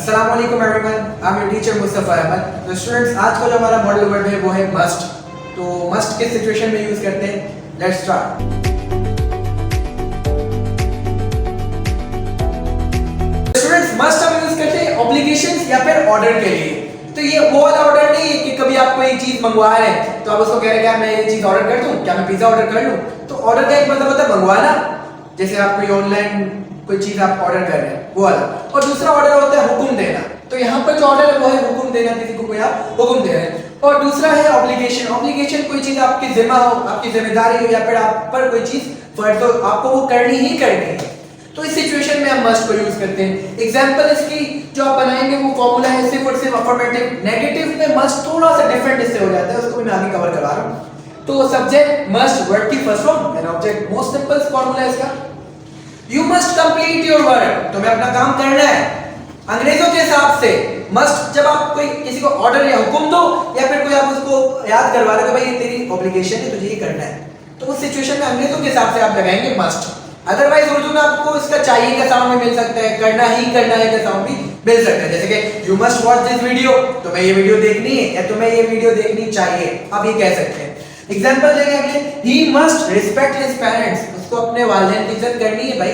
अस्सलाम वालेकुम everyone, I am your teacher Mustafa Ahmed. तो स्टूडेंट्स, आज का जो हमारा मॉडल वर्ड है वो है मस्ट। तो मस्ट किस सिचुएशन में यूज करते हैं? Let's start. स्टूडेंट्स, मस्ट हम यूज करते हैं ऑब्लिगेशंस या फिर ऑर्डर के लिए। तो ये वो वाला ऑर्डर नहीं है कि कभी आप कोई चीज मंगवा रहे हैं तो आप उसको कह रहे हैं क्या मैं ये चीज ऑर्डर कर दूं, क्या मैं पिज्जा ऑर्डर कर लूं। तो ऑर्डर का एक मतलब होता है मंगवाना, जैसे आप कोई ऑनलाइन कोई चीज आप ऑर्डर कर रहे हैं वो वाला। और दूसरा ऑर्डर होता है हुक्म देना। तो यहाँ पर जो ऑर्डर है वो है हुक्म देना, किसी को कोई आप हुक्म दे रहे हैं। और दूसरा है ऑब्लिगेशन। ऑब्लिगेशन कोई चीज आपकी जिम्मा हो, आपकी जिम्मेदारी हो, या फिर आप पर कोई चीज फर्ज हो, आपको वो करनी ही करनी है। तो इस सिचुएशन में हम मस्ट को यूज करते हैं। एग्जांपल इसकी जो आप बनाएंगे वो फॉर्मूला है सिर्फ और सिर्फ अफर्मेटिव। नेगेटिव में मस्ट थोड़ा सा डिफरेंट इससे हो जाता है, उसको मैं आगे कवर करवा रहा हूं। तो सब्जेक्ट मस्ट, वर्ड की first form, and object. Most simple formula है इसका, you must complete your work. तुम्हें अपना काम करना है। अंग्रेजों के हिसाब से मस्ट जब आप कोई किसी को ऑर्डर या हुक्म दो, या फिर कोई आप उसको याद करवा रहे हो कि भाई ये तेरी ऑब्लिगेशन है, तुझे ये करना है, तो उस सिचुएशन में अंग्रेजों के हिसाब से आप लगाएंगे मस्ट। अदरवाइज उर्दू में आपको इसका चाहिए का साउंड भी मिल सकता है, करना ही करना है का साउंड भी मिल सकता है। जैसे कि you must watch this video, तुम्हें ये वीडियो देखनी है या तुम्हें ये वीडियो देखनी चाहिए, आप ये कह सकते हैं। एग्जांपल देंगे अगले, he must respect his parents. उसको अपने वालिदैन की इज्जत करनी है भाई,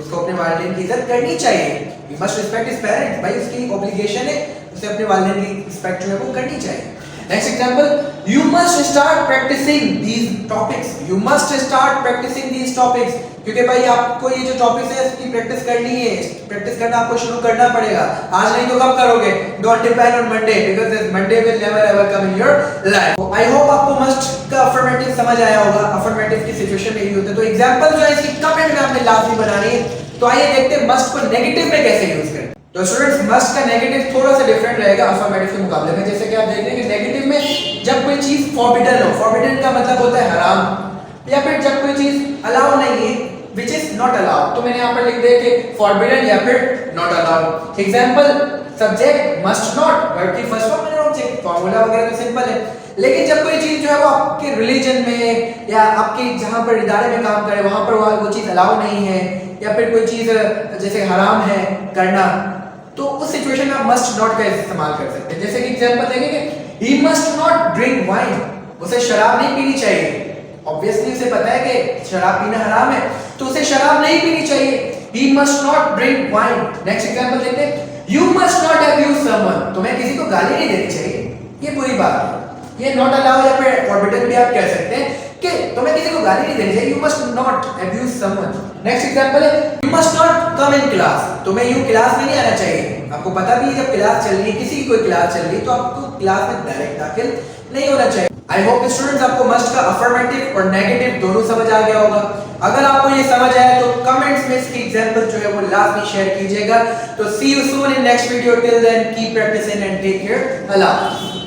उसको अपने वालिदैन की इज्जत करनी चाहिए। He must respect his parents, भाई उसकी ऑब्लिगेशन है, उसे अपने वालिदैन की रिस्पेक्ट जो है वो करनी चाहिए। Next example, you must start practicing these topics. You must start practicing these topics. क्योंकि भाई आपको ये जो टॉपिक्स है इसकी प्रैक्टिस करनी है, प्रैक्टिस करना आपको शुरू करना पड़ेगा। आज नहीं तो कब करोगे? Don't depend on Monday because this Monday will never ever come in your life. I hope आपको must का अफर्मेटिव समझ आया होगा। अफर्मेटिव की सिचुएशन में यूज होता है। तो एग्जांपल जो है इसकी कमेंट में आपने लाजमी बनानी है। तो आइए देखते हैं मस्ट को नेगेटिव में कैसे यूज करें। तो स्टूडेंट्स, मस्ट का नेगेटिव थोड़ा सा डिफरेंट रहेगा अफर्मेटिव के मुकाबले में। जैसे कि आप देखते हैं कि नेगेटिव में जब कोई चीज फॉरबिडन हो, फॉरबिडन का मतलब होता है हराम, या फिर जब कोई चीज अलाउ नहीं है, विच इज नॉट अलाउड, तो मैंने यहाँ पर लिख दिया कि फॉरबिडन या फिर not allowed. Example, subject must not, verb की फर्स्ट फॉर्म में ऑब्जेक्ट, फार्मूला वगैरह तो सिंपल है। लेकिन जब कोई चीज जो है वो आपके रिलीजन में या आपके जहां पर इदारे में काम करे वहां पर वो चीज अलाउ नहीं है, या फिर कोई चीज जैसे हराम है करना, तो उस सिचुएशन में आप मस्ट नॉट का इस्तेमाल कर सकते हैं। जैसे कि एग्जांपल देंगे कि he must not drink wine, उसे शराब नहीं पीनी चाहिए। ऑब्वियसली उसे पता है कि शराब पीना हराम है, तो उसे शराब नहीं पीनी चाहिए। He must not drink wine. Next example देखते हैं, you must not abuse someone, तुम्हें किसी को गाली नहीं देनी चाहिए, ये बुरी बात है। ये नॉट अलाउ या फिर फॉरबिडन भी आप कह सकते हैं कि तुम्हें किसी को गाली नहीं देनी चाहिए। You must not abuse someone. Next example है, you must not come in class, तुम्हें यूं क्लास में नहीं आना चाहिए। आपको पता भी है जब क्लास चल रही है, किसी की कोई क्लास चल रही है, तो आपको क्लास में डायरेक्ट दाखिल नहीं होना चाहिए। आई होप स्टूडेंट्स आपको मस्ट का अफर्मेटिव और नेगेटिव दोनों समझ आ गया होगा। अगर आपको ये समझ आया तो कमेंट्स में इसकी एग्जांपल जो है वो लाजमी शेयर कीजिएगा। तो see you soon in next video, till then keep practising and take care. अल्लाह हाफ़िज़।